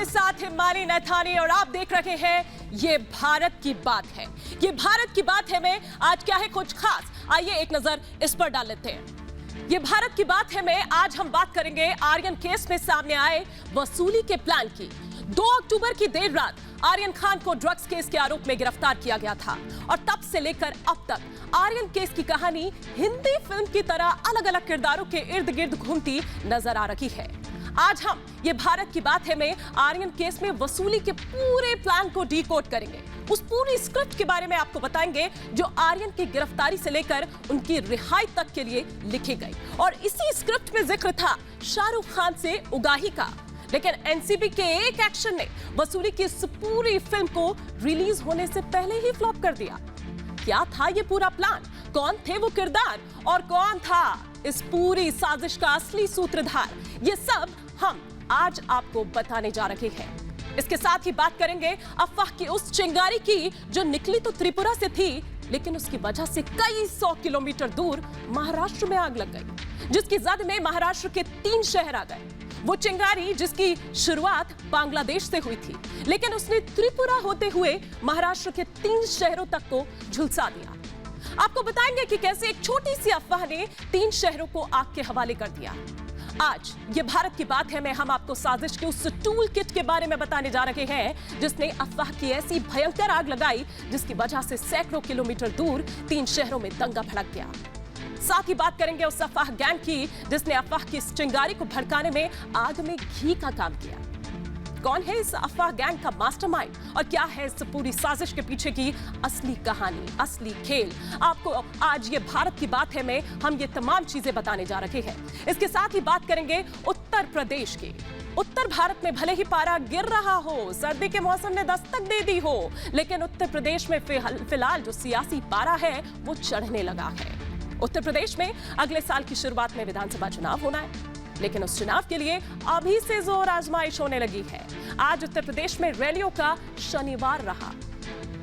साथ है माली नैथानी और आप देख रहे हैं ये भारत की बात है। ये भारत की बात है में आज क्या है कुछ खास, आइए एक नजर इस पर डाल लेते हैं। ये भारत की बात है में आज हम बात करेंगे आर्यन केस में सामने आए वसूली के प्लान की। 2 अक्टूबर की देर रात आर्यन खान को ड्रग्स केस के आरोप में गिरफ्तार किया गया था और तब से लेकर अब तक आर्यन केस की कहानी हिंदी फिल्म की तरह अलग अलग किरदारों के इर्द गिर्द घूमती नजर आ रही है। आज हम ये भारत की बात है में आर्यन केस में वसूली के पूरे प्लान को डीकोड करेंगे। उस पूरी स्क्रिप्ट के बारे में आपको बताएंगे जो आर्यन की गिरफ्तारी से लेकर उनकी रिहाई तक के लिए लिखी गई। और इसी स्क्रिप्ट में जिक्र था शाहरुख खान से उगाही का, लेकिन एनसीबी के एक एक्शन ने वसूली की इस पूरी फिल्म को रिलीज होने से पहले ही फ्लॉप कर दिया। क्या था ये पूरा प्लान, कौन थे वो किरदार और कौन था इस पूरी साजिश का असली सूत्रधार, ये सब हम आज आपको बताने जा रहे हैं। इसके साथ ही बात करेंगे अफवाह की उस चिंगारी की जो निकली तो त्रिपुरा से थी, लेकिन उसकी वजह से कई 100 किलोमीटर दूर महाराष्ट्र में आग लग गई, जिसकी जद में महाराष्ट्र के 3 शहर आ गए। वो चिंगारी जिसकी शुरुआत बांग्लादेश से हुई थी, लेकिन उसने त्रिपुरा होते हुए महाराष्ट्र के 3 शहरों तक को झुलसा दिया। आपको बताएंगे कि कैसे एक छोटी सी अफवाह ने 3 शहरों को आग के हवाले कर दिया। आज ये भारत की बात है में हम आपको साजिश के उस टूल किट के बारे में बताने जा रहे हैं जिसने अफवाह की ऐसी भयंकर आग लगाई जिसकी वजह से सैकड़ों किलोमीटर दूर 3 शहरों में दंगा भड़क गया। साथ ही बात करेंगे उस अफवाह गैंग की जिसने अफवाह की इस चिंगारी को भड़काने में आग में घी का काम किया। कौन है इस अफवाह गैंग का मास्टरमाइंड और क्या है इस पूरी साजिश के पीछे की असली कहानी, असली खेल, आपको आज ये भारत की बात है में हम ये तमाम चीजें बताने जा रहे हैं। इसके साथ ही बात करेंगे उत्तर प्रदेश की। उत्तर भारत में भले ही पारा गिर रहा हो, सर्दी के मौसम ने दस्तक दे दी हो, लेकिन उत्तर प्रदेश में फिलहाल जो सियासी पारा है वो चढ़ने लगा है। उत्तर प्रदेश में अगले साल की शुरुआत में विधानसभा चुनाव होना है, लेकिन उस चुनाव के लिए अभी से जोर आजमाइश होने लगी है। आज उत्तर प्रदेश में रैलियों का शनिवार रहा।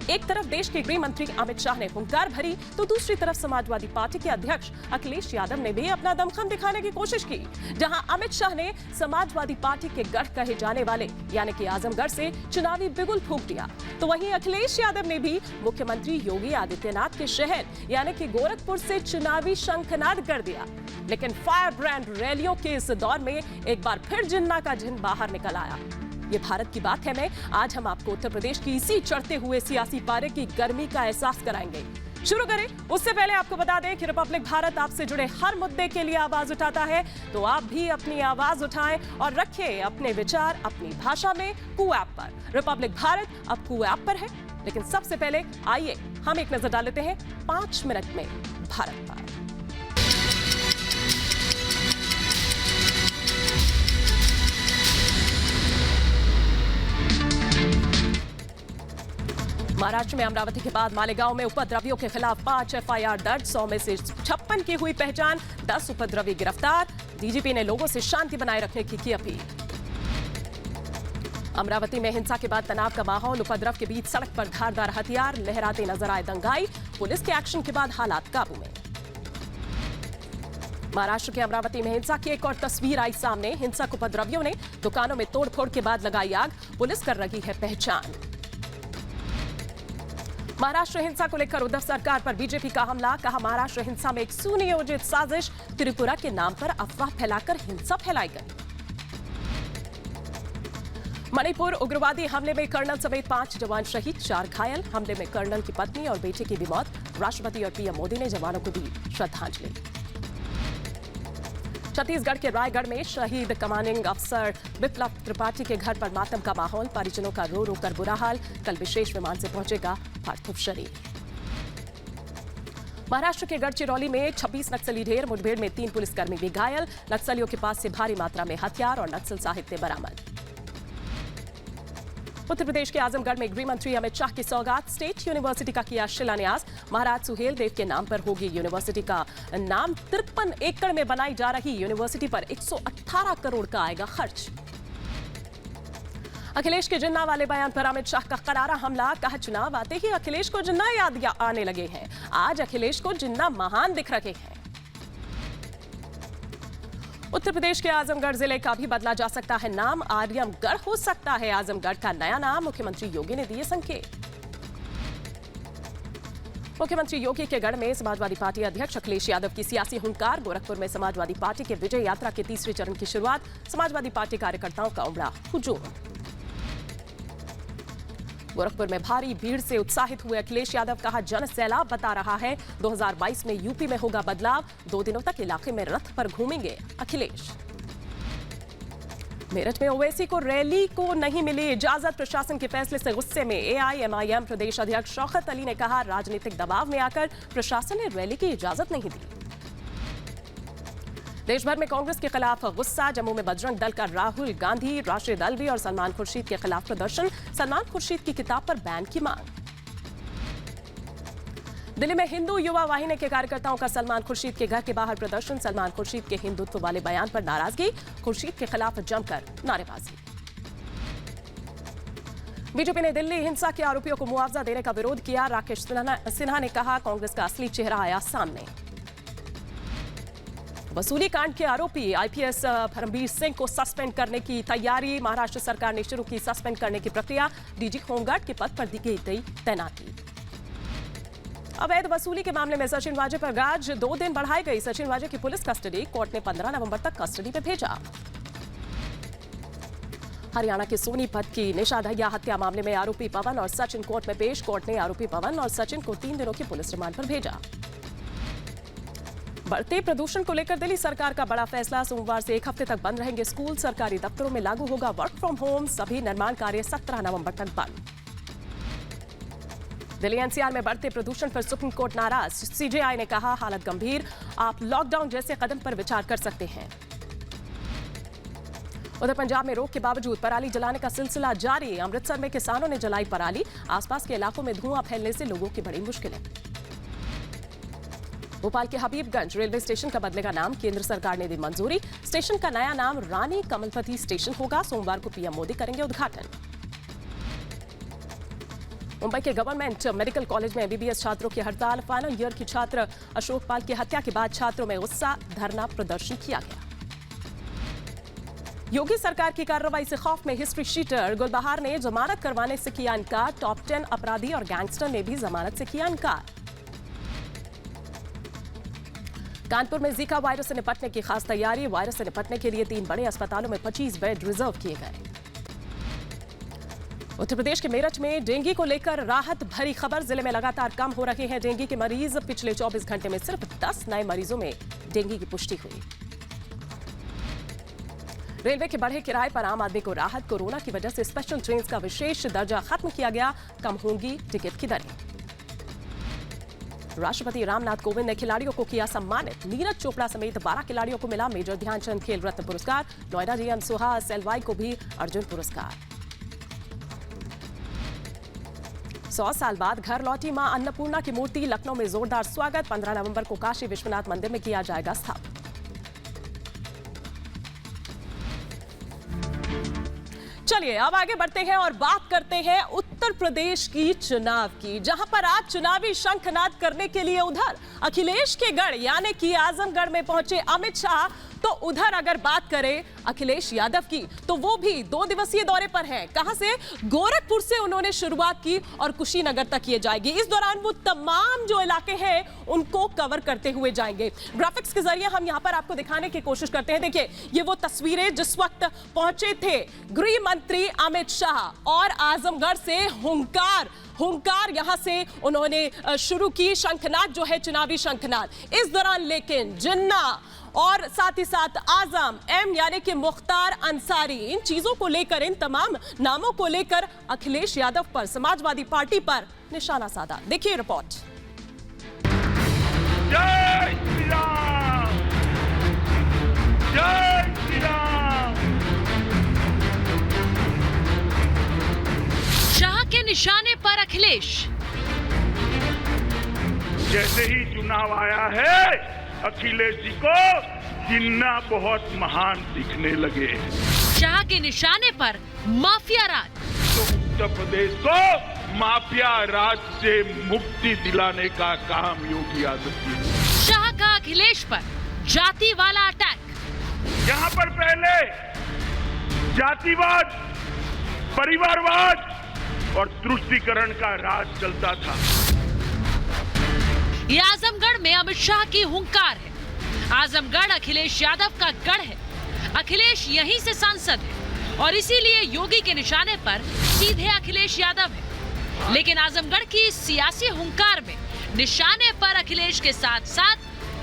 एक तरफ देश के गृह मंत्री अमित शाह ने हुंकार भरी, तो दूसरी तरफ समाजवादी पार्टी के अध्यक्ष अखिलेश यादव ने भी अपना दमखम दिखाने की कोशिश की। जहां अमित शाह ने समाजवादी पार्टी के गढ़ कहे जाने वाले यानी कि आजमगढ़ से चुनावी बिगुल फूंक दिया, तो वहीं अखिलेश यादव ने भी मुख्यमंत्री योगी आदित्यनाथ के शहर यानी कि गोरखपुर से चुनावी शंखनाद कर दिया। लेकिन फायर ब्रांड रैलियों के इस दौर में एक बार फिर जिन्ना का जिन बाहर निकल आया। ये भारत की बात है में आज हम आपको उत्तर प्रदेश की इसी चढ़ते हुए सियासी पारे की गर्मी का एहसास कराएंगे। शुरू करें उससे पहले आपको बता दें कि रिपब्लिक भारत आपसे जुड़े हर मुद्दे के लिए आवाज उठाता है, तो आप भी अपनी आवाज उठाएं और रखें अपने विचार अपनी भाषा में कू ऐप पर। रिपब्लिक भारत अब कू ऐप पर है, लेकिन सबसे पहले आइए हम एक नजर डाल लेते हैं 5 मिनट में भारत पर। महाराष्ट्र में अमरावती के बाद मालेगांव में उपद्रवियों के खिलाफ 5 एफआईआर दर्ज, 100 में से 56 की हुई पहचान, 10 उपद्रवी गिरफ्तार। डीजीपी ने लोगों से शांति बनाए रखने की अपील। अमरावती में हिंसा के बाद तनाव का माहौल, उपद्रव के बीच सड़क पर धारदार हथियार लहराते नजर आए दंगाई, पुलिस के एक्शन के बाद हालात काबू में। महाराष्ट्र के अमरावती में हिंसा की एक और तस्वीर आई सामने। हिंसक उपद्रवियों ने दुकानों में तोड़फोड़ के बाद लगाई आग, पुलिस कर रही है पहचान। महाराष्ट्र हिंसा को लेकर उद्धव सरकार पर बीजेपी का हमला, कहा महाराष्ट्र हिंसा में एक सुनियोजित साजिश, त्रिपुरा के नाम पर अफवाह फैलाकर हिंसा फैलाई गई। मणिपुर उग्रवादी हमले में कर्नल समेत 5 जवान शहीद, 4 घायल। हमले में कर्नल की पत्नी और बेटे की भी मौत, राष्ट्रपति और पीएम मोदी ने जवानों को दी श्रद्धांजलि। छत्तीसगढ़ के रायगढ़ में शहीद कमांडिंग अफसर विप्लव त्रिपाठी के घर पर मातम का माहौल, परिजनों का रो रो कर बुरा हाल। कल विशेष विमान से पहुंचेगा पार्थिव शरीर। महाराष्ट्र के गढ़चिरौली में 26 नक्सली ढेर, मुठभेड़ में 3 पुलिसकर्मी भी घायल। नक्सलियों के पास से भारी मात्रा में हथियार और नक्सल साहित्य बरामद। उत्तर प्रदेश के आजमगढ़ में गृह मंत्री अमित शाह की सौगात, स्टेट यूनिवर्सिटी का किया शिलान्यास। महाराज सुहेल देव के नाम पर होगी यूनिवर्सिटी का नाम। 53 एकड़ में बनाई जा रही यूनिवर्सिटी पर 118 करोड़ का आएगा खर्च। अखिलेश के जिन्ना वाले बयान पर अमित शाह का करारा हमला, कहा चुनाव आते ही अखिलेश को जिन्ना याद आने लगे हैं। आज अखिलेश को जिन्ना महान दिख रहे हैं। उत्तर प्रदेश के आजमगढ़ जिले का भी बदला जा सकता है नाम, आर्यमगढ़ हो सकता है आजमगढ़ का नया नाम, मुख्यमंत्री योगी ने दिए संकेत। मुख्यमंत्री योगी के गढ़ में समाजवादी पार्टी अध्यक्ष अखिलेश यादव की सियासी हुंकार, गोरखपुर में समाजवादी पार्टी के विजय यात्रा के तीसरे चरण की शुरुआत, समाजवादी पार्टी कार्यकर्ताओं का उमड़ा हुजूम। गोरखपुर में भारी भीड़ से उत्साहित हुए अखिलेश यादव, कहा जन सैलाब बता रहा है 2022 में यूपी में होगा बदलाव, 2 दिनों तक इलाके में रथ पर घूमेंगे अखिलेश। मेरठ में ओवैसी को रैली को नहीं मिली इजाजत, प्रशासन के फैसले से गुस्से में एआईएमआईएम प्रदेश अध्यक्ष शौकत अली ने कहा राजनीतिक दबाव में आकर प्रशासन ने रैली की इजाजत नहीं दी। देश भर में कांग्रेस के खिलाफ गुस्सा, जम्मू में बजरंग दल का राहुल गांधी, राष्ट्रीय दल भी और सलमान खुर्शीद के खिलाफ प्रदर्शन, सलमान खुर्शीद की किताब पर बैन की मांग। दिल्ली में हिंदू युवा वाहिनी के कार्यकर्ताओं का सलमान खुर्शीद के घर के बाहर प्रदर्शन, सलमान खुर्शीद के हिंदुत्व वाले बयान पर नाराजगी, खुर्शीद के खिलाफ जमकर नारेबाजी। बीजेपी ने दिल्ली हिंसा के आरोपियों को मुआवजा देने का विरोध किया, राकेश सिन्हा ने कहा कांग्रेस का असली चेहरा आया सामने। वसूली कांड के आरोपी आईपीएस फरमबीर सिंह को सस्पेंड करने की तैयारी, महाराष्ट्र सरकार ने शुरू की सस्पेंड करने की प्रक्रिया, डीजी होमगार्ड के पद पर दी गई तैनाती। अवैध वसूली के मामले में सचिन वाजे पर गाज 2 दिन बढ़ाई गई, सचिन वाजे की पुलिस कस्टडी, कोर्ट ने 15 नवंबर तक कस्टडी में भेजा। हरियाणा के सोनीपत की निशा दहिया हत्या मामले में आरोपी पवन और सचिन कोर्ट में पेश, कोर्ट ने आरोपी पवन और सचिन को 3 दिनों की पुलिस रिमांड पर भेजा। बढ़ते प्रदूषण को लेकर दिल्ली सरकार का बड़ा फैसला, सोमवार से 1 हफ्ते तक बंद रहेंगे स्कूल, सरकारी दफ्तरों में लागू होगा वर्क फ्रॉम होम, सभी निर्माण कार्य 17 नवंबर तक बंद। दिल्ली एनसीआर में बढ़ते प्रदूषण पर सुप्रीम कोर्ट नाराज, सीजेआई ने कहा हालत गंभीर, आप लॉकडाउन जैसे कदम पर विचार कर सकते हैं। उधर पंजाब में रोक के बावजूद पराली जलाने का सिलसिला जारी, अमृतसर में किसानों ने जलाई पराली, आसपास के इलाकों में धुआं फैलने से लोगों की बड़ी मुश्किलें। भोपाल के हबीबगंज रेलवे स्टेशन का बदलेगा नाम, केंद्र सरकार ने दी मंजूरी, स्टेशन का नया नाम रानी कमलपति स्टेशन होगा, सोमवार को पीएम मोदी करेंगे उद्घाटन। मुंबई के गवर्नमेंट मेडिकल कॉलेज में एमबीबीएस छात्रों की हड़ताल, फाइनल ईयर की छात्र अशोक पाल की हत्या के बाद छात्रों में गुस्सा, धरना प्रदर्शन किया गया। योगी सरकार की कार्रवाई से खौफ में हिस्ट्री शीटर गुलबहार ने जमानत करवाने से किया इनकार, टॉप 10 अपराधी और गैंगस्टर ने भी जमानत से किया इनकार। कानपुर में जीका वायरस से निपटने की खास तैयारी, वायरस से निपटने के लिए 3 बड़े अस्पतालों में 25 बेड रिजर्व किए गए। उत्तर प्रदेश के मेरठ में डेंगू को लेकर राहत भरी खबर, जिले में लगातार कम हो रहे हैं डेंगू के मरीज, पिछले 24 घंटे में सिर्फ 10 नए मरीजों में डेंगू की पुष्टि हुई। रेलवे के बढ़े किराए पर आम आदमी को राहत, कोरोना की वजह से स्पेशल ट्रेन का विशेष दर्जा खत्म किया गया, कम होंगी टिकट की दरें। राष्ट्रपति रामनाथ कोविंद ने खिलाड़ियों को किया सम्मानित, नीरज चोपड़ा समेत 12 खिलाड़ियों को मिला मेजर ध्यानचंद खेल रत्न पुरस्कार, नोएडा डीएम सुहास एलवाई को भी अर्जुन पुरस्कार। 100 साल बाद घर लौटी मां अन्नपूर्णा की मूर्ति, लखनऊ में जोरदार स्वागत, 15 नवंबर को काशी विश्वनाथ मंदिर में किया जाएगा स्थापित। चलिए अब आगे बढ़ते हैं और बात करते हैं उत्तर प्रदेश की चुनाव की, जहां पर आज चुनावी शंखनाद करने के लिए उधर अखिलेश के गढ़ यानी कि आजमगढ़ में पहुंचे अमित शाह, तो उधर अगर बात करें अखिलेश यादव की तो वो भी 2 दिवसीय दौरे पर हैं। कहां से? गोरखपुर से उन्होंने शुरुआत की और कुशीनगर तक ये जाएगी। इस दौरान वो तमाम जो इलाके हैं उनको कवर करते हुए जाएंगे। ग्राफिक्स के जरिए हम यहां पर आपको दिखाने की कोशिश करते हैं। देखिए ये वो तस्वीरें जिस वक्त पहुंचे थे गृह मंत्री अमित शाह और आजमगढ़ से हुंकार यहां से उन्होंने शुरू की, शंखनाद जो है चुनावी शंखनाद। इस दौरान लेकिन जिन्ना और साथ ही साथ आजम एम यानी कि मुख्तार अंसारी, इन चीजों को लेकर, इन तमाम नामों को लेकर अखिलेश यादव पर, समाजवादी पार्टी पर निशाना साधा। देखिए रिपोर्ट। जय श्री राम, जय श्री राम। शाह के निशाने पर अखिलेश। जैसे ही चुनाव आया है अखिलेश जी को जिन्ना बहुत महान दिखने लगे। शाह के निशाने पर माफिया राज। तो उत्तर प्रदेश को माफिया राज से मुक्ति दिलाने का काम योगी आदित्यनाथ। शाह का अखिलेश पर जाति वाला अटैक। यहां पर पहले जातिवाद, परिवारवाद और तुष्टीकरण का राज चलता था। ये आजमगढ़ में अमित शाह की हुंकार है। आजमगढ़ अखिलेश यादव का गढ़ है। अखिलेश यहीं से सांसद है और इसीलिए योगी के निशाने पर सीधे अखिलेश यादव है। लेकिन आजमगढ़ की सियासी हुंकार में निशाने पर अखिलेश के साथ साथ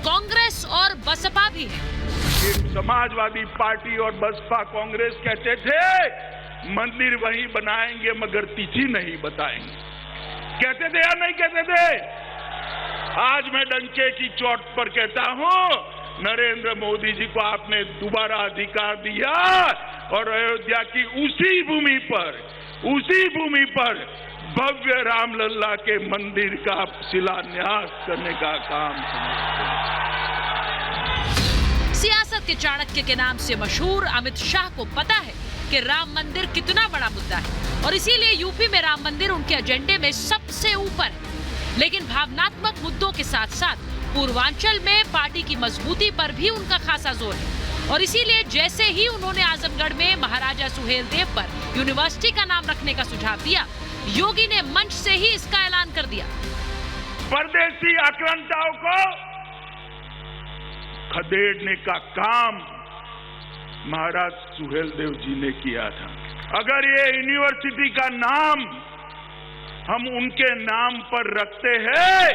कांग्रेस और बसपा भी है। समाजवादी पार्टी और बसपा कांग्रेस कहते थे मंदिर वहीं बनाएंगे मगर तिथि नहीं बताएंगे। कहते थे या नहीं कहते थे? आज मैं डंके की चोट पर कहता हूं, नरेंद्र मोदी जी को आपने दोबारा अधिकार दिया और अयोध्या की उसी भूमि पर भव्य रामलला के मंदिर का शिलान्यास करने का काम सियासत के चाणक्य के नाम से मशहूर अमित शाह को पता है कि राम मंदिर कितना बड़ा मुद्दा है और इसीलिए यूपी में राम मंदिर उनके एजेंडे में सबसे ऊपर है। लेकिन भावनात्मक मुद्दों के साथ साथ पूर्वांचल में पार्टी की मजबूती पर भी उनका खासा जोर है और इसीलिए जैसे ही उन्होंने आजमगढ़ में महाराजा सुहेलदेव पर यूनिवर्सिटी का नाम रखने का सुझाव दिया, योगी ने मंच से ही इसका ऐलान कर दिया। परदेशी आक्रांताओं को खदेड़ने का काम महाराज सुहेलदेव जी ने किया था। अगर ये यूनिवर्सिटी का नाम हम उनके नाम पर रखते हैं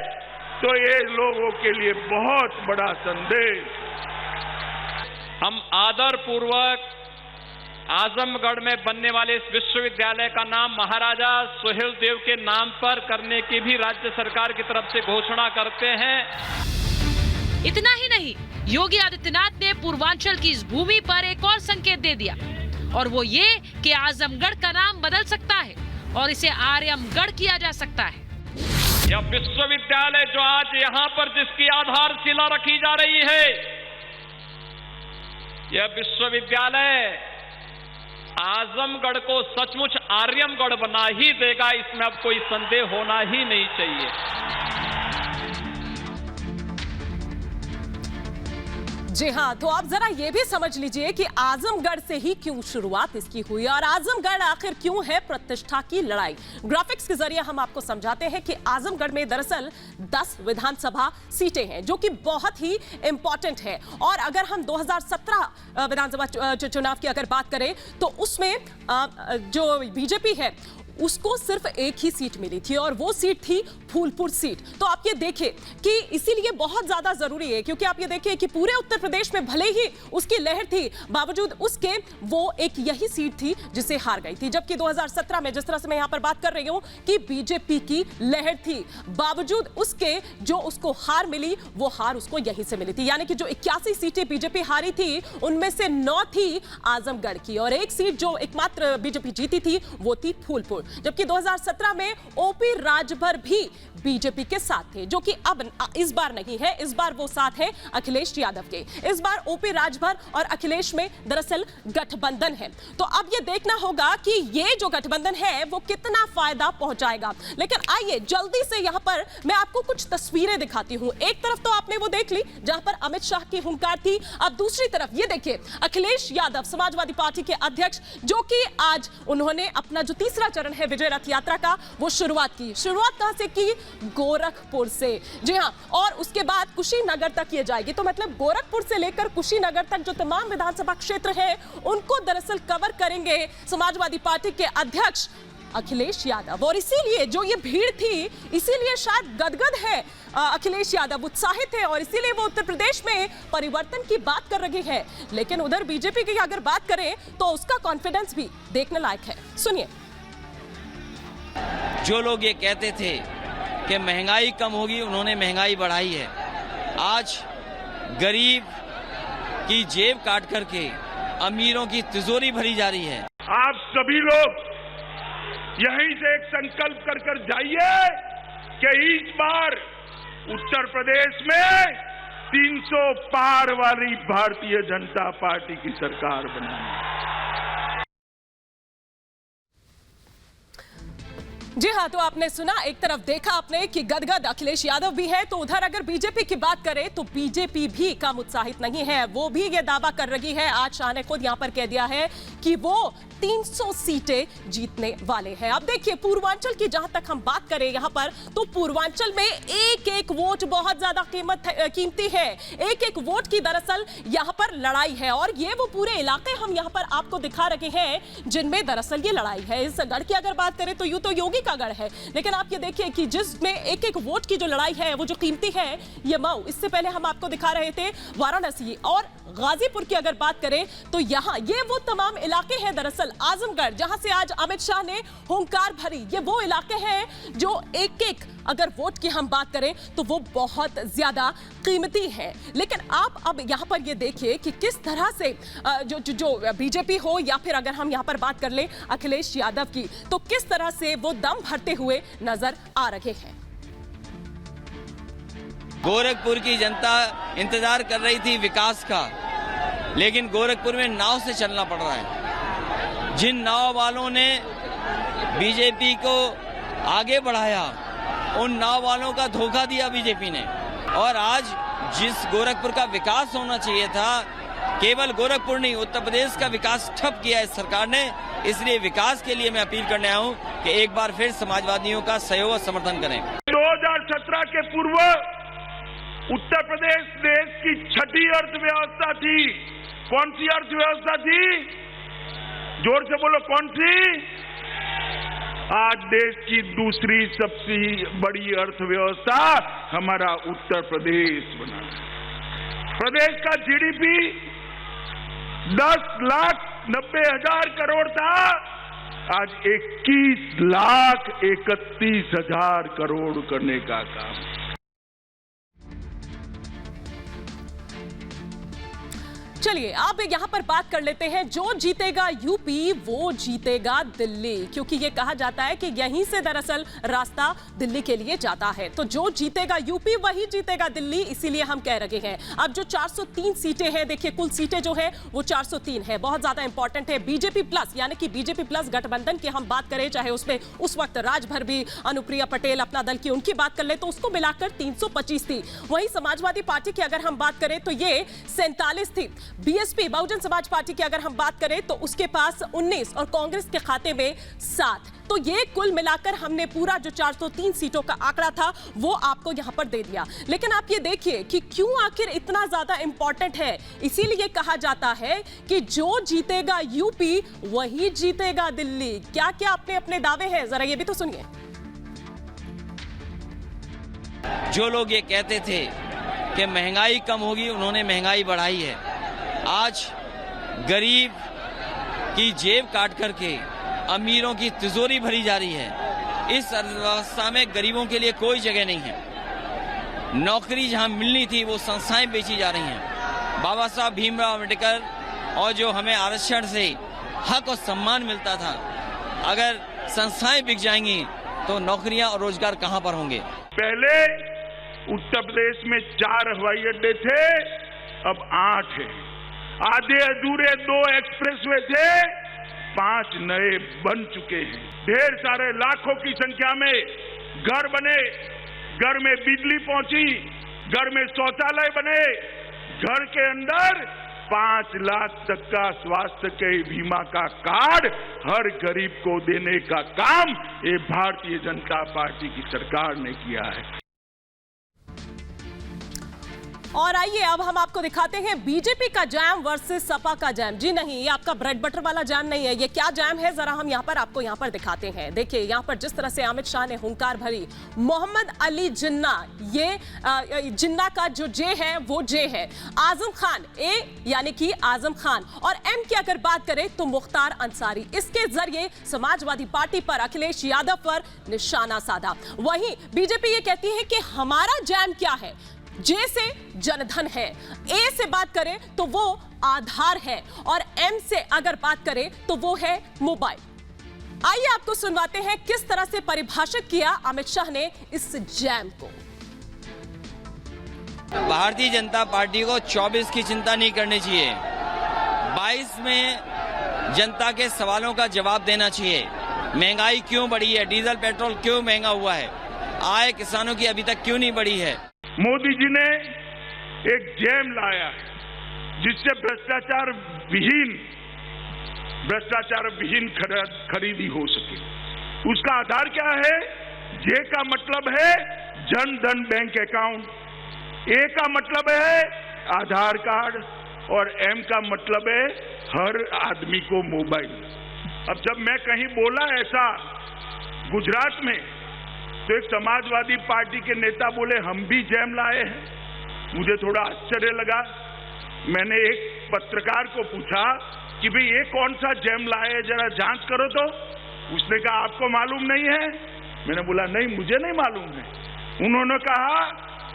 तो ये लोगों के लिए बहुत बड़ा संदेश। हम आदर पूर्वक आजमगढ़ में बनने वाले इस विश्वविद्यालय का नाम महाराजा सुहेलदेव के नाम पर करने की भी राज्य सरकार की तरफ से घोषणा करते हैं। इतना ही नहीं, योगी आदित्यनाथ ने पूर्वांचल की इस भूमि पर एक और संकेत दे दिया और वो ये कि आजमगढ़ का नाम बदल सकता है और इसे आर्यमगढ़ किया जा सकता है। यह विश्वविद्यालय जो आज यहाँ पर जिसकी आधारशिला रखी जा रही है, यह विश्वविद्यालय आजमगढ़ को सचमुच आर्यमगढ़ बना ही देगा, इसमें अब कोई संदेह होना ही नहीं चाहिए। जी हाँ, तो आप जरा ये भी समझ लीजिए कि आजमगढ़ से ही क्यों शुरुआत इसकी हुई और आजमगढ़ आखिर क्यों है प्रतिष्ठा की लड़ाई। ग्राफिक्स के जरिए हम आपको समझाते हैं कि आजमगढ़ में दरअसल 10 विधानसभा सीटें हैं जो कि बहुत ही इंपॉर्टेंट है और अगर हम 2017 विधानसभा चुनाव की अगर बात करें तो उसमें जो बीजेपी है उसको सिर्फ एक ही सीट मिली थी और वो सीट थी फूलपुर सीट। तो आप ये देखें कि इसीलिए बहुत ज्यादा जरूरी है क्योंकि आप ये देखें कि पूरे उत्तर प्रदेश में भले ही उसकी लहर थी, बावजूद उसके वो एक यही सीट थी जिसे हार गई थी। जबकि 2017 में जिस तरह से मैं यहां पर बात कर रही हूं कि बीजेपी की लहर थी, बावजूद उसके जो उसको हार मिली वो हार उसको यहीं से मिली थी। यानी कि जो 81 सीटें बीजेपी हारी थी उनमें से 9 थी आजमगढ़ की और एक सीट जो एकमात्र बीजेपी जीती थी वो थी फूलपुर। जबकि 2017 में ओपी राजभर भी बीजेपी के साथ थे, जो कि अब इस बार नहीं है, इस बार वो साथ है अखिलेश यादव के। इस बार ओपी राजभर और अखिलेश में दरअसल गठबंधन है। तो अब ये देखना होगा कि ये जो गठबंधन है वो कितना फायदा पहुंचाएगा। लेकिन आइए जल्दी से यहां पर मैं आपको कुछ तस्वीरें दिखाती हूं। एक तरफ तो आपने वो देख ली जहां पर अमित शाह की हुंकार थी, अब दूसरी तरफ ये देखिए अखिलेश यादव समाजवादी पार्टी के अध्यक्ष, जो कि आज उन्होंने अपना जो तीसरा चरण है विजय रथ यात्रा का वो शुरुआत की। शुरुआत कहां से की? गोरखपुर से। जी हां, और उसके बाद कुशीनगर तक ये जाएगी। तो मतलब गोरखपुर से लेकर कुशीनगर तक जो तमाम विधानसभा क्षेत्र है उनको दरअसल कवर करेंगे समाजवादी पार्टी के अध्यक्ष अखिलेश यादव। और इसीलिए जो ये भीड़ थी, इसीलिए शायद गदगद है अखिलेश यादव, उत्साहित है और इसीलिए वो उत्तर प्रदेश में परिवर्तन की बात कर रहे हैं। लेकिन उधर बीजेपी की अगर बात करें तो उसका कॉन्फिडेंस भी देखने लायक है। सुनिए। जो लोग ये कहते थे कि महंगाई कम होगी, उन्होंने महंगाई बढ़ाई है। आज गरीब की जेब काट करके अमीरों की तिजोरी भरी जा रही है। आप सभी लोग यहीं से एक संकल्प कर जाइए कि इस बार उत्तर प्रदेश में 300 पार वाली भारतीय जनता पार्टी की सरकार बनानी। जी हाँ, तो आपने सुना, एक तरफ देखा आपने कि गदगद अखिलेश यादव भी है, तो उधर अगर बीजेपी की बात करें तो बीजेपी भी कम उत्साहित नहीं है। वो भी ये दावा कर रही है, आज शाह ने खुद यहाँ पर कह दिया है कि वो 300 सीटें जीतने वाले हैं। अब देखिए, पूर्वांचल की जहां तक हम बात करें यहाँ पर, तो पूर्वांचल में एक एक वोट बहुत ज्यादा कीमती है। एक एक वोट की दरअसल यहाँ पर लड़ाई है, और ये वो पूरे इलाके हम यहाँ पर आपको दिखा रहे हैं जिनमें दरअसल ये लड़ाई है। इस गढ़ की अगर बात करें तो यूं तो योगी का गढ़ है, लेकिन आप ये देखिए कि जिसमें एक एक वोट की जो लड़ाई है वो जो कीमती है, ये मऊ, इससे पहले हम आपको दिखा रहे थे वाराणसी और गाजीपुर की अगर बात करें तो यहाँ ये वो तमाम इलाके हैं। दरअसल आजमगढ़, जहां से आज अमित शाह ने हुंकार भरी, ये वो इलाके हैं जो एक एक अगर वोट की हम बात करें तो वो बहुत ज्यादा कीमती है। लेकिन आप अब यहाँ पर ये देखिए कि किस तरह से जो बीजेपी हो या फिर अगर हम यहाँ पर बात कर लें अखिलेश यादव की, तो किस तरह से वो दम भरते हुए नजर आ रहे हैं। गोरखपुर की जनता इंतजार कर रही थी विकास का, लेकिन गोरखपुर में नाव से चलना पड़ रहा है। जिन नाव वालों ने बीजेपी को आगे बढ़ाया, उन नाव वालों का धोखा दिया बीजेपी ने। और आज जिस गोरखपुर का विकास होना चाहिए था, केवल गोरखपुर नहीं, उत्तर प्रदेश का विकास ठप किया है सरकार ने। इसलिए विकास के लिए मैं अपील करने आया हूं कि एक बार फिर समाजवादियों का सहयोग और समर्थन करें। 2017 के पूर्व उत्तर प्रदेश देश की छठी अर्थव्यवस्था थी। कौन सी अर्थव्यवस्था थी? जोर से बोलो, कौन सी? आज देश की दूसरी सबसे बड़ी अर्थव्यवस्था हमारा उत्तर प्रदेश बना। प्रदेश का जीडीपी 10,90,000 करोड़ था, आज 21,31,000 करोड़ करने का काम। चलिए अब यहाँ पर बात कर लेते हैं, जो जीतेगा यूपी वो जीतेगा दिल्ली, क्योंकि ये कहा जाता है कि यहीं से दरअसल रास्ता दिल्ली के लिए जाता है। तो जो जीतेगा यूपी वही जीतेगा दिल्ली, इसीलिए हम कह रहे हैं। अब जो 403 सीटें हैं, देखिए कुल सीटें जो है वो 403 है, बहुत ज्यादा इंपॉर्टेंट है। बीजेपी प्लस यानी कि बीजेपी प्लस गठबंधन की हम बात करें, चाहे उसमें उस वक्त राजभर भी, अनुप्रिया पटेल अपना दल की, उनकी बात कर ले तो उसको मिलाकर 325 थी। वहीं समाजवादी पार्टी की अगर हम बात करें तो ये 47 थी। बीएसपी बहुजन समाज पार्टी की अगर हम बात करें तो उसके पास 19 और कांग्रेस के खाते में 7। तो ये कुल मिलाकर हमने पूरा जो 403 सीटों का आंकड़ा था वो आपको यहां पर दे दिया। लेकिन आप ये देखिए कि क्यों आखिर इतना ज्यादा इंपॉर्टेंट है। इसीलिए कहा जाता है कि जो जीतेगा यूपी वही जीतेगा दिल्ली। क्या क्या अपने अपने दावे हैं, जरा ये भी तो सुनिए। जो लोग ये कहते थे कि महंगाई कम होगी, उन्होंने महंगाई बढ़ाई है। आज गरीब की जेब काट करके अमीरों की तिजोरी भरी जा रही है। इस अर्थव्यवस्था में गरीबों के लिए कोई जगह नहीं है। नौकरी जहां मिलनी थी वो संस्थाएं बेची जा रही हैं। बाबा साहब भीमराव अम्बेडकर और जो हमें आरक्षण से हक और सम्मान मिलता था, अगर संस्थाएं बिक जाएंगी तो नौकरियां और रोजगार कहां पर होंगे। पहले उत्तर प्रदेश में 4 हवाई अड्डे थे, अब 8 है। आधे अधूरे 2 एक्सप्रेसवे थे, 5 नए बन चुके हैं। ढेर सारे लाखों की संख्या में घर बने, घर में बिजली पहुंची, घर में शौचालय बने, घर के अंदर 5 लाख तक का स्वास्थ्य के बीमा का कार्ड हर गरीब को देने का काम ये भारतीय जनता पार्टी की सरकार ने किया है। और आइए अब हम आपको दिखाते हैं बीजेपी का जैम वर्सेस सपा का जैम। जी नहीं, ये आपका ब्रेड बटर वाला जैम नहीं है। ये क्या जैम है जरा हम यहाँ पर आपको यहाँ पर दिखाते हैं। देखिए यहाँ पर जिस तरह से अमित शाह ने हुंकार भरी, मोहम्मद अली जिन्ना, ये जिन्ना का जो जे है वो जे है। आजम खान ए यानी कि आजम खान, और एम की अगर बात करें तो मुख्तार अंसारी। इसके जरिए समाजवादी पार्टी पर, अखिलेश यादव पर निशाना साधा। वहीं बीजेपी ये कहती है कि हमारा जैम क्या है, जे से जनधन है, ए से बात करें तो वो आधार है, और एम से अगर बात करें तो वो है मोबाइल। आइए आपको सुनवाते हैं किस तरह से परिभाषित किया अमित शाह ने इस जैम को। भारतीय जनता पार्टी को 24 की चिंता नहीं करनी चाहिए, 22 में जनता के सवालों का जवाब देना चाहिए। महंगाई क्यों बढ़ी है, डीजल पेट्रोल क्यों महंगा हुआ है, आय किसानों की अभी तक क्यों नहीं बढ़ी है। मोदी जी ने एक जैम लाया है जिससे भ्रष्टाचार विहीन खरीदी हो सके। उसका आधार क्या है? जे का मतलब है जन धन बैंक अकाउंट, ए का मतलब है आधार कार्ड और एम का मतलब है हर आदमी को मोबाइल। अब जब मैं कहीं बोला ऐसा गुजरात में तो एक समाजवादी पार्टी के नेता बोले हम भी जैम लाए हैं। मुझे थोड़ा आश्चर्य लगा। मैंने एक पत्रकार को पूछा कि भाई ये कौन सा जैम लाए है, जरा जांच करो तो। उसने कहा आपको मालूम नहीं है? मैंने बोला नहीं, मुझे नहीं मालूम है। उन्होंने कहा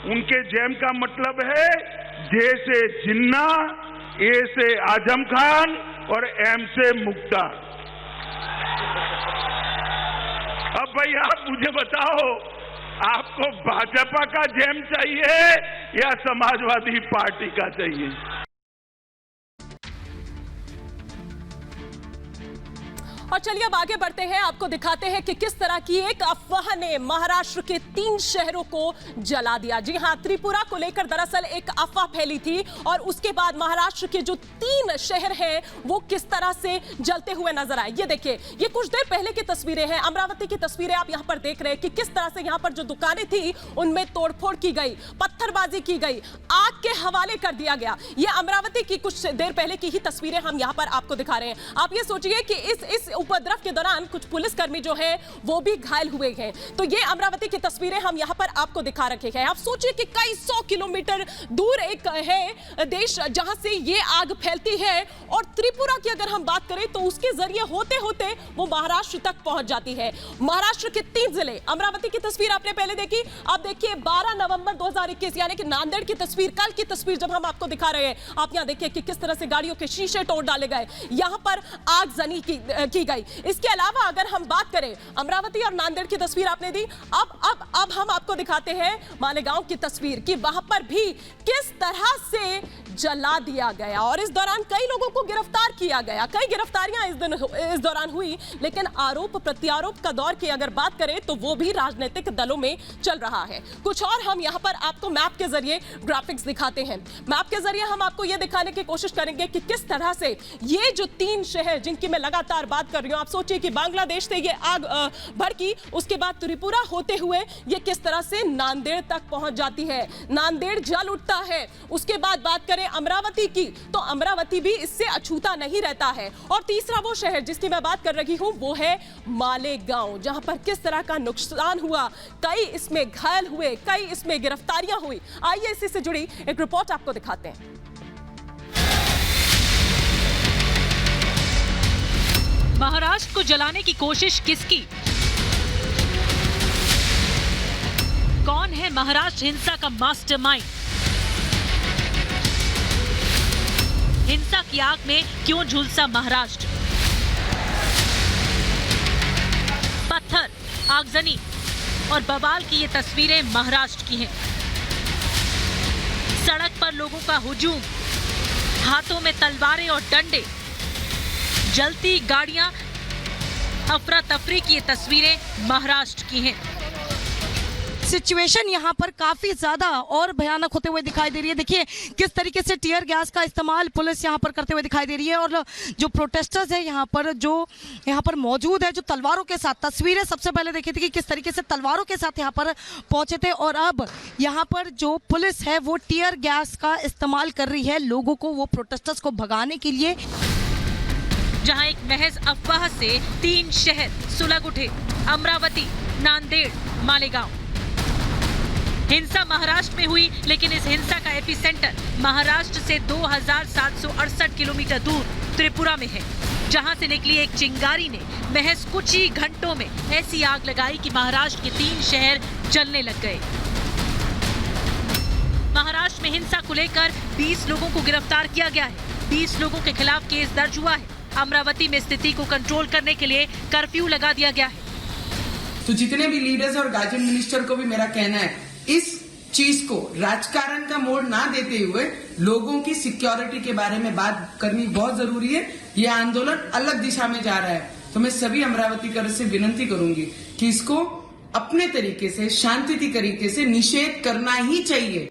उनके जैम का मतलब है जे से जिन्ना, ए से आजम खान और एम से मुक्ता। अब भाई आप मुझे बताओ, आपको भाजपा का जैम चाहिए या समाजवादी पार्टी का चाहिए? और चलिए अब आगे बढ़ते हैं, आपको दिखाते हैं कि किस तरह की एक अफवाह ने महाराष्ट्र के 3 शहरों को जला दिया। जी हां, त्रिपुरा को लेकर दरअसल एक अफवाह फैली थी और उसके बाद महाराष्ट्र के जो 3 शहर हैं वो किस तरह से जलते हुए नजर आए। ये देखिए, ये कुछ देर पहले की तस्वीरें हैं, अमरावती की तस्वीरें आप यहां पर देख रहे हैं कि किस तरह से यहां पर जो दुकानें थी उनमें तोड़फोड़ की गई, पत्थरबाजी की गई, आग के हवाले कर दिया गया। ये अमरावती की कुछ देर पहले की ही तस्वीरें हम यहां पर आपको दिखा रहे हैं। आप ये सोचिए कि इस उपद्रव के दौरान कुछ पुलिसकर्मी जो है वो भी घायल हुए हैं। तो ये अमरावती की तस्वीरें हम यहां पर आपको दिखा रखे हैं। आप सोचिए कि कई 100 किलोमीटर दूर एक है देश जहां से ये आग फैलती है और त्रिपुरा की अगर हम बात करें तो उसके जरिए होते होते वो महाराष्ट्र तक पहुंच जाती है। महाराष्ट्र के 3 जिले, अमरावती की तस्वीर आपने पहले देखी, अब देखिए 12 नवंबर 2021 यानी कि नांदेड़ की तस्वीर, कल की तस्वीर जब हम आपको दिखा रहे हैं, आप यहां देखिए कि किस तरह से गाड़ियों के शीशे तोड़ डाले गए, यहां पर आगजनी की गई। इसके अलावा अगर हम बात करें अमरावती और नांदेड़ की तस्वीर आपने दी, अब हम आपको दिखाते हैं मालेगांव की तस्वीर कि वहां पर भी किस तरह से जला दिया गया और इस दौरान कई लोगों को गिरफ्तार किया गया। कई गिरफ्तारियां इस दौरान हुई, लेकिन आरोप प्रत्यारोप का दौर की अगर बात करें तो वो भी राजनीतिक दलों में चल रहा है। कुछ और हम यहां पर आपको मैप के जरिए ग्राफिक्स दिखाते हैं। मैप के जरिए हम आपको यह दिखाने की कोशिश करेंगे कि किस तरह से ये जो 3 शहर जिनकी मैं लगातार बात कर रही हूं, आप सोचिए कि बांग्लादेश से ये आग भड़की, उसके बाद त्रिपुरा होते हुए ये किस तरह से नांदेड़ तक पहुंच जाती है, नांदेड़ जल उठता है। उसके बाद बात करें अमरावती की तो अमरावती भी इससे अछूता नहीं रहता है। और तीसरा वो शहर जिसकी मैं बात कर रही हूं वो है मालेगांव, जहां पर किस तरह का नुकसान हुआ, कई इसमें घायल हुए, कई इसमें गिरफ्तारियां हुई। आइए इसी से जुड़ी एक रिपोर्ट आपको दिखाते हैं। महाराष्ट्र को जलाने की कोशिश किसकी? कौन है महाराष्ट्र हिंसा का मास्टरमाइंड? हिंसा की आग में क्यों झुलसा महाराष्ट्र? पत्थर, आगजनी और बवाल की ये तस्वीरें महाराष्ट्र की हैं। सड़क पर लोगों का हुजूम, हाथों में तलवारें और डंडे, जलती गाड़ियां, अफरा तफरी की ये तस्वीरें महाराष्ट्र की हैं। सिचुएशन यहाँ पर काफी ज्यादा और भयानक होते हुए दिखाई दे रही है। देखिए किस तरीके से टीयर गैस का इस्तेमाल पुलिस यहाँ पर करते हुए दिखाई दे रही है और जो प्रोटेस्टर्स है यहाँ पर मौजूद है, जो तलवारों के साथ, तस्वीरें सबसे पहले देखी थी कि किस तरीके से तलवारों के साथ यहाँ पर पहुंचे थे और अब यहाँ पर जो पुलिस है वो टीयर गैस का इस्तेमाल कर रही है लोगों को, वो प्रोटेस्टर्स को भगाने के लिए। जहां एक महज अफवाह से 3 शहर सुलग उठे, अमरावती, नांदेड़, मालेगांव। हिंसा महाराष्ट्र में हुई, लेकिन इस हिंसा का एपिसेंटर महाराष्ट्र से 2768 किलोमीटर दूर त्रिपुरा में है, जहां से निकली एक चिंगारी ने महज कुछ ही घंटों में ऐसी आग लगाई कि महाराष्ट्र के 3 शहर जलने लग गए। महाराष्ट्र में हिंसा को लेकर 20 लोगों को गिरफ्तार किया गया है, 20 लोगों के खिलाफ केस दर्ज हुआ है। अमरावती में स्थिति को कंट्रोल करने के लिए कर्फ्यू लगा दिया गया है। तो जितने भी लीडर्स और गैजेट मिनिस्टर को भी मेरा कहना है, इस चीज को राजकारण का मोड़ ना देते हुए लोगों की सिक्योरिटी के बारे में बात करनी बहुत जरूरी है। ये आंदोलन अलग दिशा में जा रहा है। तो मैं सभी अमरावतीकर से विनती करूंगी कि इसको अपने तरीके से, शांतिपूर्ण तरीके से निषेध करना ही चाहिए।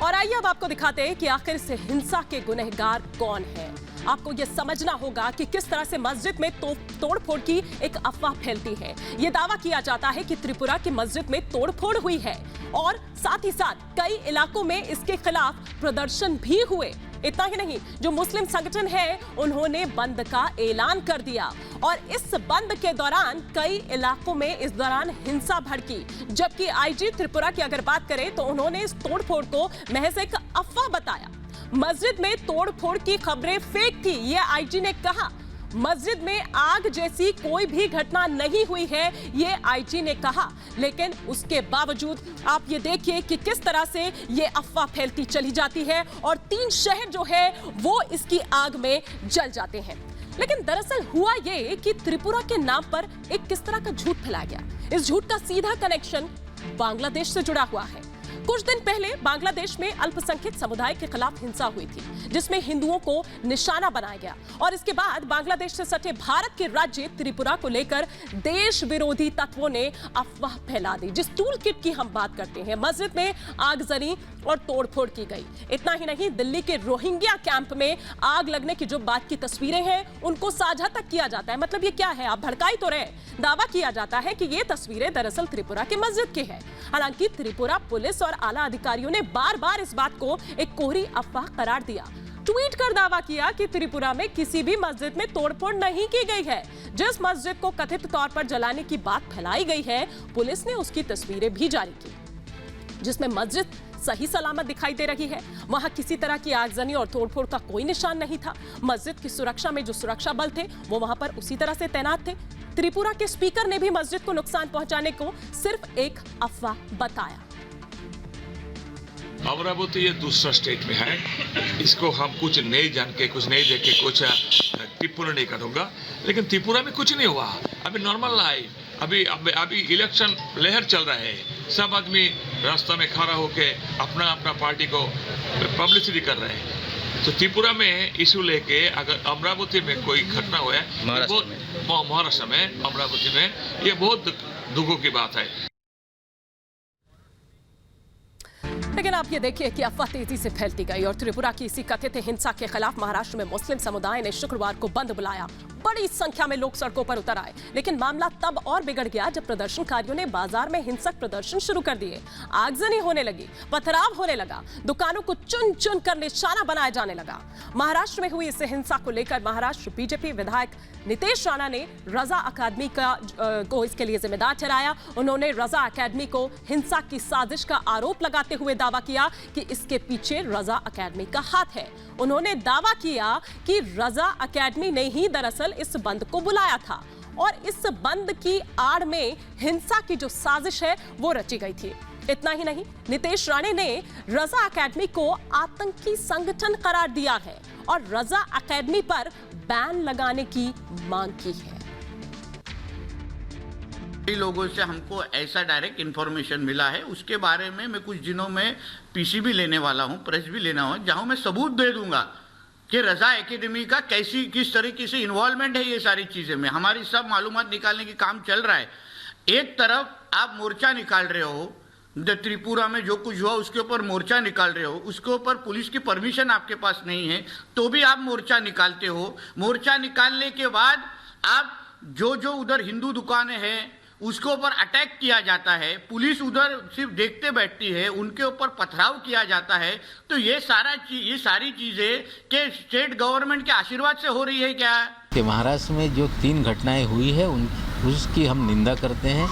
और आइए अब आपको दिखाते हैं कि आखिर इस हिंसा के गुनहगार कौन है। आपको यह समझना होगा कि किस तरह से मस्जिद में तोड़फोड़ की एक अफवाह फैलती है। यह दावा किया जाता है कि त्रिपुरा की मस्जिद में तोड़फोड़ हुई है और साथ ही साथ कई इलाकों में इसके खिलाफ प्रदर्शन भी हुए। इतना ही नहीं, जो मुस्लिम संगठन है उन्होंने बंद का ऐलान कर दिया और इस बंद के दौरान कई इलाकों में इस दौरान हिंसा भड़की। जबकि आईजी त्रिपुरा की अगर बात करें तो उन्होंने इस तोड़फोड़ को महज एक अफवाह बताया। मस्जिद में तोड़फोड़ की खबरें फेक थी, ये आईजी ने कहा। मस्जिद में आग जैसी कोई भी घटना नहीं हुई है, ये आईजी ने कहा। लेकिन उसके बावजूद आप ये देखिए कि किस तरह से ये अफवाह फैलती चली जाती है और 3 शहर जो है वो इसकी आग में जल जाते हैं। लेकिन दरअसल हुआ ये कि त्रिपुरा के नाम पर एक किस तरह का झूठ फैलाया गया। इस झूठ का सीधा कनेक्शन बांग्लादेश से जुड़ा हुआ है। कुछ दिन पहले बांग्लादेश में अल्पसंख्यक समुदाय के खिलाफ हिंसा हुई थी, जिसमें हिंदुओं को निशाना बनाया गया और इसके बाद बांग्लादेश से सटे भारत के राज्य त्रिपुरा को लेकर देश विरोधी तत्वों ने अफवाह फैला दी। जिस टूल किट की हम बात करते हैं, मस्जिद में आगजनी और तोड़फोड़ की गई। इतना ही नहीं, दिल्ली के रोहिंग्या कैंप में आग लगने की जो बात की तस्वीरें हैं उनको साझा तक किया जाता है। मतलब ये क्या है, आप भड़काई तो रहे। दावा किया जाता है कि ये तस्वीरें दरअसल त्रिपुरा की मस्जिद की है। हालांकि त्रिपुरा पुलिस और आला अधिकारियों ने बार बार इस बात को एक कोहरी अफवाह करार दिया। ट्वीट कर दावा किया कि त्रिपुरा में किसी भी मस्जिद में तोड़फोड़ नहीं की गई है। जिस मस्जिद को कथित तौर पर जलाने की बात फैलाई गई है, पुलिस ने उसकी तस्वीरें भी जारी की, जिसमें मस्जिद सही सलामत दिखाई दे रही है। वहां किसी तरह की आगजनी और तोड़फोड़ का कोई निशान नहीं था। मस्जिद की सुरक्षा में जो सुरक्षा बल थे वो वहां पर उसी तरह से तैनात थे। त्रिपुरा के स्पीकर ने भी मस्जिद को नुकसान पहुंचाने को सिर्फ एक अफवाह बताया। अमरावती ये दूसरा स्टेट में है, इसको हम कुछ नहीं जान के, कुछ नहीं देख के कुछ टिप्पणी नहीं करूंगा। लेकिन त्रिपुरा में कुछ नहीं हुआ, अभी नॉर्मल लाइफ, अभी इलेक्शन लहर चल रहा है। सब आदमी रास्ता में खड़ा होके अपना अपना पार्टी को पब्लिसिटी कर रहे हैं। तो त्रिपुरा में इशू लेके अगर अमरावती में कोई घटना हुआ है, महाराष्ट्र में अमरावती में, ये बहुत दुखों की बात है। लेकिन आप ये देखिए कि अफवाह तेजी से फैलती गई और त्रिपुरा की इसी कथित हिंसा के खिलाफ महाराष्ट्र में मुस्लिम समुदाय ने शुक्रवार को बंद बुलाया। बड़ी संख्या में लोग सड़कों पर उतर आए। लेकिन मामला तब और बिगड़ गया जब प्रदर्शनकारियों ने बाजार में हिंसक प्रदर्शन शुरू कर दिए। आगजनी होने लगी, पथराव होने लगा, दुकानों को चुन चुन कर निशाना बनाया जाने लगा। महाराष्ट्र में हुई इस हिंसा को लेकर महाराष्ट्र बीजेपी विधायक नितेश राणा ने रजा अकादमी को इसके लिए जिम्मेदार ठहराया। उन्होंने रजा अकादमी को हिंसा की साजिश का आरोप लगाते हुए दावा किया कि इसके पीछे रजा अकादमी का हाथ है। उन्होंने दावा किया कि रजा अकादमी ने ही दरअसल इस बंद को बुलाया था और इस बंद की आड़ में हिंसा की जो साजिश है वो रची गई थी। इतना ही नहीं, नितेश राणे ने रजा अकादमी को आतंकी संगठन करार दिया है और रजा अकादमी पर बैन लगाने की मांग की है। कई लोगों से हमको ऐसा डायरेक्ट इन्फॉर्मेशन मिला है, उसके बारे में मैं कुछ दिनों में पीसी भी लेने वाला हूं, प्रेस भी लेना हूं, जहां मैं सबूत दे दूंगा कि रजा एकेडमी का किस तरीके से इन्वॉल्वमेंट है ये सारी चीजें में। हमारी सब मालूमात निकालने की काम चल रहा है। एक तरफ आप मोर्चा निकाल रहे हो, त्रिपुरा में जो कुछ हुआ उसके ऊपर मोर्चा निकाल रहे हो, उसके ऊपर पुलिस की परमिशन आपके पास नहीं है तो भी आप मोर्चा निकालते हो। मोर्चा निकालने के बाद आप जो उधर हिंदू दुकानें हैं उसके ऊपर अटैक किया जाता है, पुलिस उधर सिर्फ देखते बैठती है, उनके ऊपर पथराव किया जाता है। तो ये सारी चीजें के स्टेट गवर्नमेंट के आशीर्वाद से हो रही है क्या? कि महाराष्ट्र में जो 3 घटनाएं हुई है उसकी हम निंदा करते हैं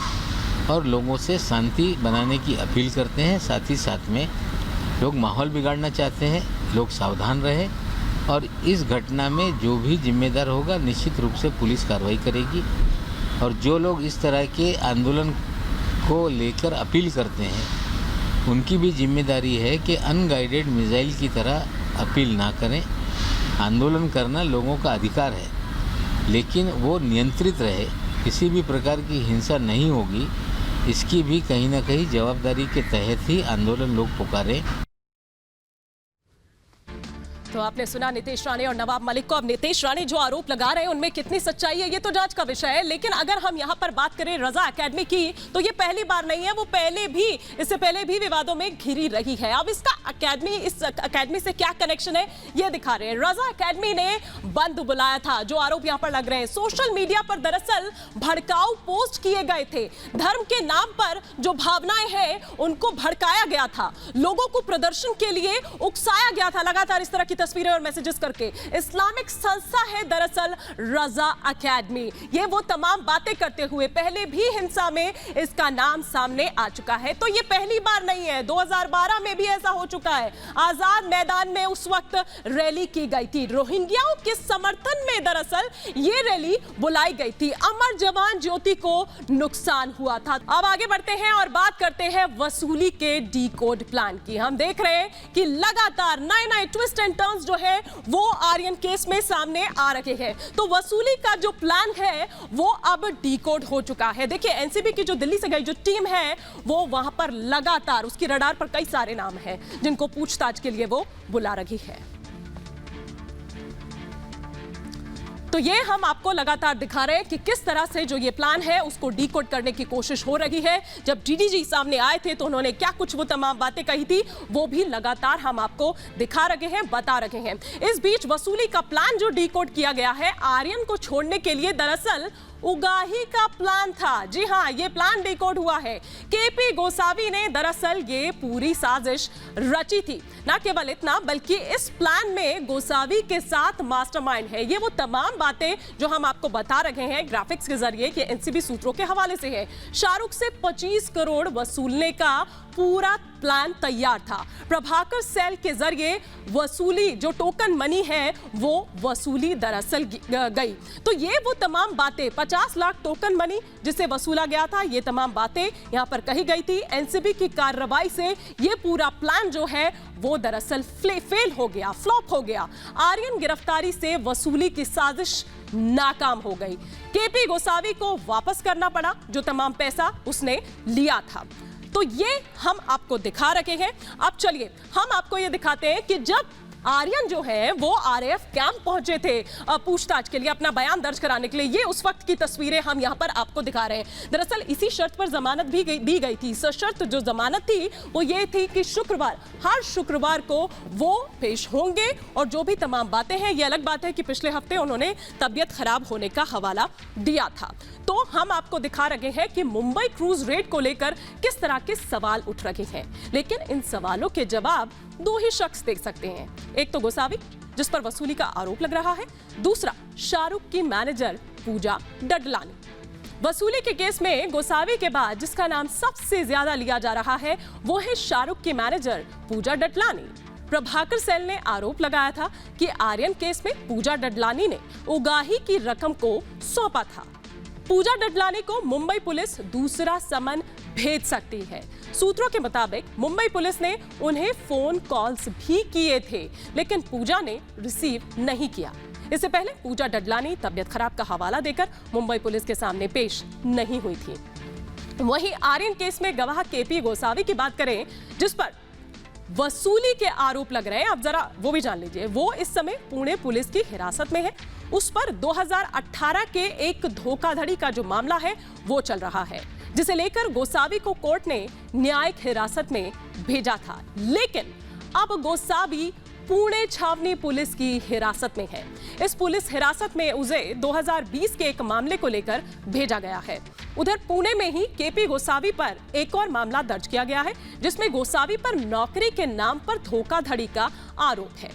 और लोगों से शांति बनाने की अपील करते हैं। साथ ही साथ में लोग माहौल बिगाड़ना चाहते हैं, लोग सावधान रहें और इस घटना में जो भी जिम्मेदार होगा निश्चित रूप से पुलिस कार्रवाई करेगी। और जो लोग इस तरह के आंदोलन को लेकर अपील करते हैं उनकी भी जिम्मेदारी है कि अनगाइडेड मिसाइल की तरह अपील ना करें। आंदोलन करना लोगों का अधिकार है, लेकिन वो नियंत्रित रहे, किसी भी प्रकार की हिंसा नहीं होगी, इसकी भी कहीं ना कहीं जवाबदारी के तहत ही आंदोलन लोग पुकारें। तो आपने सुना नीतीश राणे और नवाब मलिक को। अब नीतीश राणे जो आरोप लगा रहे हैं उनमें कितनी सच्चाई है ये तो जांच का विषय है, लेकिन अगर हम यहाँ पर बात करें रजा एकेडमी की तो ये पहली बार नहीं है, वो इससे पहले भी विवादों में घिरी रही है। अब इस एकेडमी से क्या कनेक्शन है ये दिखा रहे हैं। रजा एकेडमी ने बंद बुलाया था, जो आरोप यहाँ पर लग रहे हैं। सोशल मीडिया पर दरअसल भड़काऊ पोस्ट किए गए थे, धर्म के नाम पर जो भावनाएं हैं उनको भड़काया गया था, लोगों को प्रदर्शन के लिए उकसाया गया था लगातार इस तरह की तस्वीरें और मैसेजेस करके। इस्लामिक संस्था है दरअसल रजा एकेडमी। ये वो तमाम बातें करते हुए पहले भी हिंसा में इसका नाम सामने आ चुका है, तो ये पहली बार नहीं है। 2012 में भी ऐसा हो चुका है। आजाद मैदान में उस वक्त रैली की गई थी, रोहिंग्याओं के समर्थन में दरअसल ये रैली बुलाई गई थी। अमर जवान ज्योति को नुकसान हुआ था। अब आगे बढ़ते हैं और बात करते हैं वसूली के डीकोड प्लान की। हम देख रहे हैं कि लगातार नए ट्विस्ट एंड टर्न्स जो है वो आर्यन केस में सामने आ रहे हैं। तो वसूली का जो प्लान है वो अब डीकोड हो चुका है। देखिए एनसीबी की जो दिल्ली से गई जो टीम है वो वहां पर लगातार उसकी रडार पर कई सारे नाम हैं जिनको पूछताछ के लिए वो बुला रही है। तो ये हम आपको लगातार दिखा रहे हैं कि किस तरह से जो ये प्लान है उसको डीकोड करने की कोशिश हो रही है। जब डीडीजी सामने आए थे तो उन्होंने क्या कुछ वो तमाम बातें कही थी वो भी लगातार हम आपको दिखा रहे हैं, बता रहे हैं। इस बीच वसूली का प्लान जो डीकोड किया गया है आर्यन को छोड़ने के लिए दरअसल उगाही का प्लान था। जी हां, ये प्लान डीकोड हुआ है। केपी गोसावी ने दरअसल ये पूरी साजिश रची थी। ना केवल इतना बल्कि इस प्लान में गोसावी के साथ मास्टरमाइंड है। ये वो तमाम बातें जो हम आपको बता रहे हैं ग्राफिक्स के जरिए कि एनसीबी सूत्रों के हवाले से है। शाहरुख से 25 करोड़ वसूलने का पूरा प्लान तैयार था। प्रभाकर सेल के जरिए वसूली जो टोकन मनी है वो वसूली दरअसल गई। तो ये वो तमाम बातें 50 लाख टोकन मनी जिसे वसूला गया था, ये तमाम बातें यहां पर कही गई थी। एनसीबी की कार्रवाई से ये पूरा प्लान जो है वो दरअसल फेल हो गया, फ्लॉप हो गया। आर्यन गिरफ्तारी से वसूली की साजिश नाकाम हो गई। केपी गोसावी को वापस करना पड़ा जो तमाम पैसा उसने लिया था। तो ये हम आपको दिखा रहे हैं। अब चलिए हम आपको ये दिखाते हैं कि जब आर्यन जो है वो आरएएफ कैंप पहुंचे थे पूछताछ के लिए, अपना बयान दर्ज कराने के लिए। ये उस वक्त की तस्वीरें हम यहां पर आपको दिखा रहे हैं। दरअसल इसी शर्त पर जमानत भी दी गई थी। सशर्त जो जमानत थी वो ये थी कि हर शुक्रवार को वो पेश होंगे और जो भी तमाम बातें हैं, ये अलग बात है कि पिछले हफ्ते उन्होंने तबीयत खराब होने का हवाला दिया था। तो हम आपको दिखा रहे हैं कि मुंबई क्रूज रेड को लेकर किस तरह के सवाल उठ रहे हैं, लेकिन इन सवालों के जवाब दो ही शख्स देख सकते हैं। एक तो गोसावी जिस पर वसूली का आरोप लग रहा है, दूसरा शाहरुख की मैनेजर पूजा डडलानी। वसूली के केस में गोसावी के बाद जिसका नाम सबसे ज्यादा लिया जा रहा है वो है शाहरुख की मैनेजर पूजा डडलानी। प्रभाकर सेल ने आरोप लगाया था कि आर्यन केस में पूजा डडलानी ने उगाही की रकम को सौंपा था। पूजा डडलानी को मुंबई पुलिस दूसरा समन भेज सकती है। सूत्रों के मुताबिक मुंबई पुलिस ने उन्हें फोन कॉल्स भी किए थे, लेकिन पूजा ने रिसीव नहीं किया। इससे पहले पूजा डडलानी तबीयत खराब का हवाला देकर मुंबई पुलिस के सामने पेश नहीं हुई थी। वहीं आर्यन केस में गवाह केपी गोसावी की बात करें, जिस पर वसूली के आरोप लग रहे हैं, अब जरा वो भी जान लीजिए। वो इस समय पुणे पुलिस की हिरासत में है। उस पर 2018 के एक धोखाधड़ी का जो मामला है वो चल रहा है, जिसे लेकर गोसावी को कोर्ट ने न्यायिक हिरासत में भेजा था। लेकिन अब गोसावी पुणे छावनी पुलिस की हिरासत में है। इस पुलिस हिरासत में उसे 2020 के एक मामले को लेकर भेजा गया है। उधर पुणे में ही केपी गोसावी पर एक और मामला दर्ज किया गया है, जिसमें गोसावी पर नौकरी के नाम पर धोखाधड़ी का आरोप है।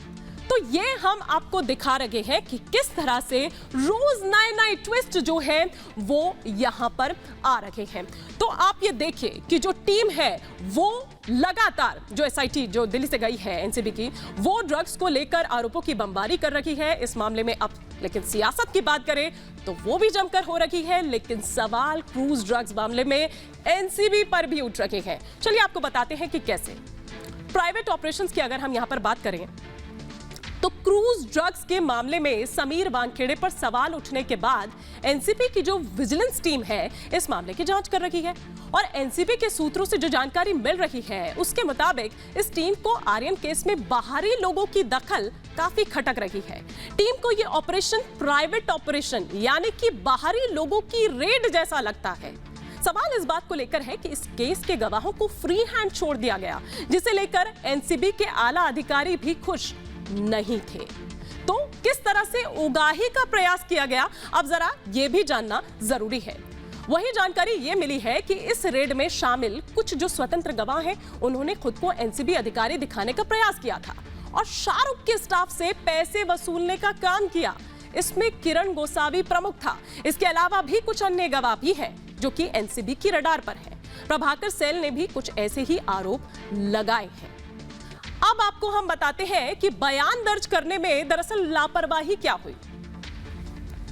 तो ये हम आपको दिखा रहे हैं कि किस तरह से रोज नए ट्विस्ट जो है वो यहाँ पर आ रहे हैं। तो आप ये देखिए कि जो टीम है वो लगातार, जो एसआईटी जो दिल्ली से गई है एनसीबी की, वो ड्रग्स को लेकर आरोपों की बमबारी कर रही है इस मामले में। अब लेकिन सियासत की बात करें तो वो भी जमकर हो रही है, लेकिन सवाल क्रूज ड्रग्स मामले में एनसीबी पर भी उठ रहे हैं। चलिए आपको बताते हैं कि कैसे। प्राइवेट ऑपरेशंस की अगर हम यहाँ पर बात करें तो क्रूज ड्रग्स के मामले में समीर वानखेड़े पर सवाल उठने के बाद एनसीबी की जो विजिलेंस टीम है इस मामले की जांच कर रही है और एनसीबी के सूत्रों से जो जानकारी मिल रही है उसके मुताबिक इस टीम को आर्यन केस में बाहरी लोगों की दखल काफी खटक रही है। टीम को यह ऑपरेशन प्राइवेट ऑपरेशन यानी कि बाहरी लोगों की रेड जैसा लगता है। सवाल इस बात को लेकर है कि इस केस के गवाहों को फ्री हैंड छोड़ दिया गया, जिसे लेकर एनसीबी के आला अधिकारी भी खुश नहीं थे। तो किस तरह से उगाही का प्रयास किया गया, अब जरा यह भी जानना जरूरी है। वही जानकारी ये मिली है कि इस रेड में शामिल कुछ जो स्वतंत्र गवाह हैं, उन्होंने खुद को एनसीबी अधिकारी दिखाने का प्रयास किया था और शाहरुख के स्टाफ से पैसे वसूलने का काम किया। इसमें किरण गोसावी प्रमुख था। इसके अलावा भी कुछ अन्य गवाह भी हैं जो कि एनसीबी की रडार पर है। प्रभाकर सेल ने भी कुछ ऐसे ही आरोप लगाए हैं। अब आपको हम बताते हैं कि बयान दर्ज करने में दरअसल लापरवाही क्या हुई।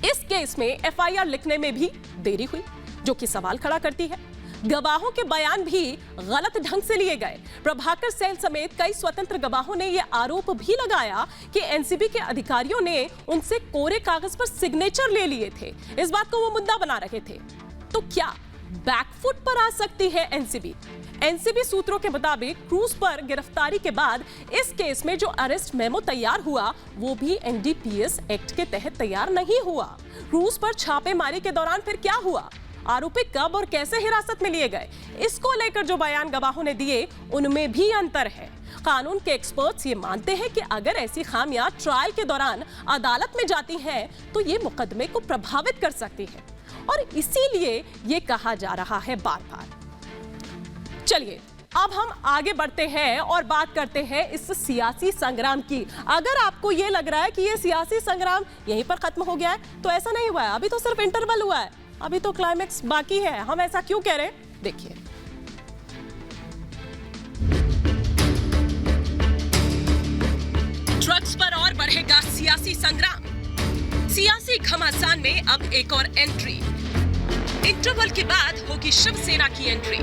इस केस में एफआईआर लिखने में भी देरी हुई, जो कि सवाल खड़ा करती है। गवाहों के बयान भी गलत ढंग से लिए गए। प्रभाकर सेल समेत कई स्वतंत्र गवाहों ने यह आरोप भी लगाया कि एनसीबी के अधिकारियों ने उनसे कोरे कागज पर सिग्नेचर ले लिए थे। इस बात को वो मुद्दा बना रहे थे। तो क्या बैकफुट पर आ सकती है एनसीबी? एनसीबी सूत्रों के मुताबिक क्रूज पर गिरफ्तारी के बाद इस केस में जो अरेस्ट मेमो तैयार हुआ वो भी एनडीपीएस एक्ट के तहत तैयार नहीं हुआ। क्रूज पर छापेमारी के दौरान फिर क्या हुआ, आरोपी कब और कैसे हिरासत में लिए गए, इसको लेकर जो बयान गवाहों ने दिए उनमें भी अंतर है। कानून के एक्सपर्ट्स ये मानते हैं कि अगर ऐसी खामियां ट्रायल के दौरान अदालत में जाती हैं तो ये मुकदमे को प्रभावित कर सकती है और इसीलिए ये कहा जा रहा है बार बार। चलिए अब हम आगे बढ़ते हैं और बात करते हैं इस सियासी संग्राम की। अगर आपको ये लग रहा है कि ये सियासी संग्राम यहीं पर खत्म हो गया है तो ऐसा नहीं हुआ है। अभी तो सिर्फ इंटरवल हुआ है, अभी तो क्लाइमेक्स बाकी है। हम ऐसा क्यों कह रहे हैं, देखिए। ड्रग्स पर और बढ़ेगा सियासी संग्राम। सियासी घमासान में अब एक और एंट्री। इंटरवल के बाद होगी शिवसेना की एंट्री।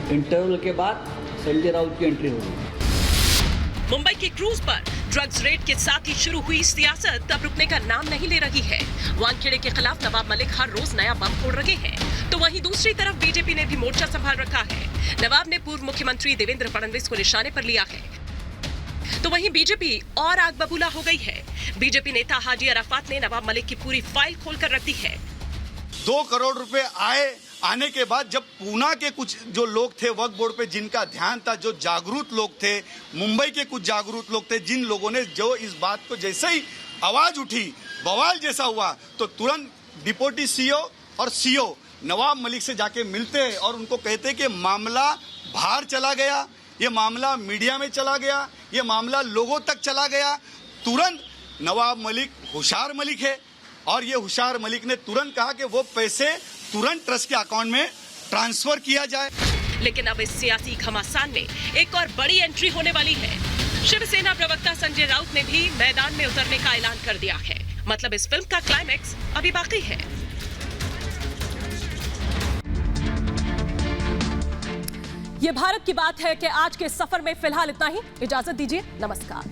इंटरवल के बाद संजय राउत की एंट्री होगी। मुंबई के क्रूज पर ड्रग्स रेड के साथ ही शुरू हुई सियासत अब रुकने का नाम नहीं ले रही है। वानखेड़े के खिलाफ नवाब मलिक हर रोज नया बम फोड़ रहे हैं, तो वहीं दूसरी तरफ बीजेपी ने भी मोर्चा संभाल रखा है। नवाब ने पूर्व मुख्यमंत्री देवेंद्र फडणवीस को निशाने पर लिया है, तो वहीं बीजेपी और आग बबूला हो गई है। बीजेपी नेता हाजी अराफात ने नवाब मलिक की पूरी फाइल खोलकर रख दी है। 2 करोड़ रुपए आने के बाद जब पूना के कुछ जो लोग थे वक्फ बोर्ड पे, जिनका ध्यान था, जो जागरूक लोग थे, मुंबई के कुछ जागरूक लोग थे, जिन लोगों ने जो इस बात को जैसे ही आवाज उठी, बवाल जैसा हुआ, तो तुरंत डिप्टी सीओ और सीओ नवाब मलिक से जाके मिलते हैं और उनको कहते हैं कि मामला बाहर चला गया, ये मामला मीडिया में चला गया, ये मामला लोगों तक चला गया। तुरंत नवाब मलिक होशियार मलिक है और ये होशियार मलिक ने तुरंत कहा कि वो पैसे तुरंत ट्रस्ट के अकाउंट में ट्रांसफर किया जाए। लेकिन अब इस सियासी घमासान में एक और बड़ी एंट्री होने वाली है। शिवसेना प्रवक्ता संजय राउत ने भी मैदान में उतरने का ऐलान कर दिया है। मतलब इस फिल्म का क्लाइमेक्स अभी बाकी है। ये भारत की बात है कि आज के सफर में फिलहाल इतना ही। इजाजत दीजिए, नमस्कार।